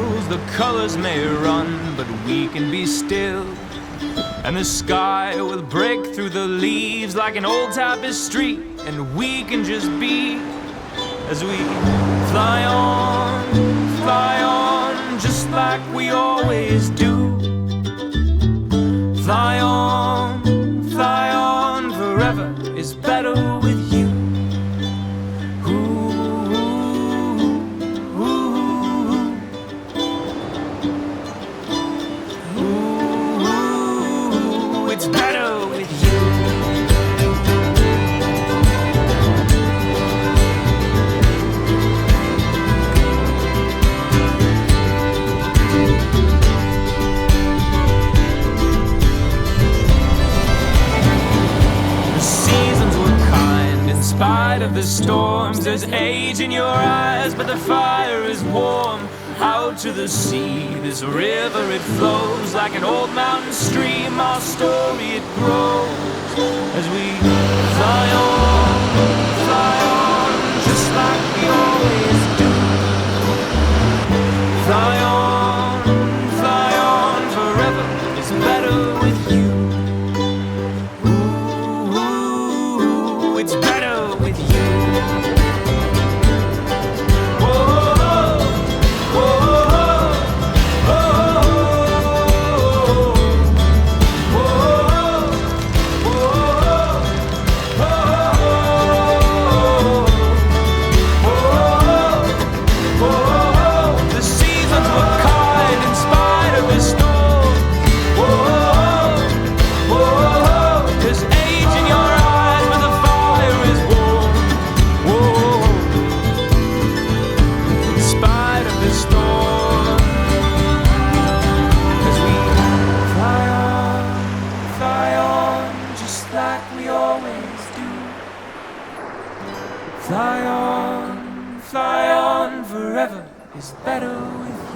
rainbows, the colors may run, but we can be still. And the sky will break through the leaves like an old tapestry, and we can just be as we fly on, just like we always do. Fly on, forever is better with you. It's better with you. The seasons were kind in spite of the storms. There's age in your eyes, but the fire is warm. Out to the sea, this river it flows like an old mountain stream. Our story it grows as we fly on, just like we always do. Fly on, forever is better with you. Ooh, it's better with you. Fly on, forever is better with you.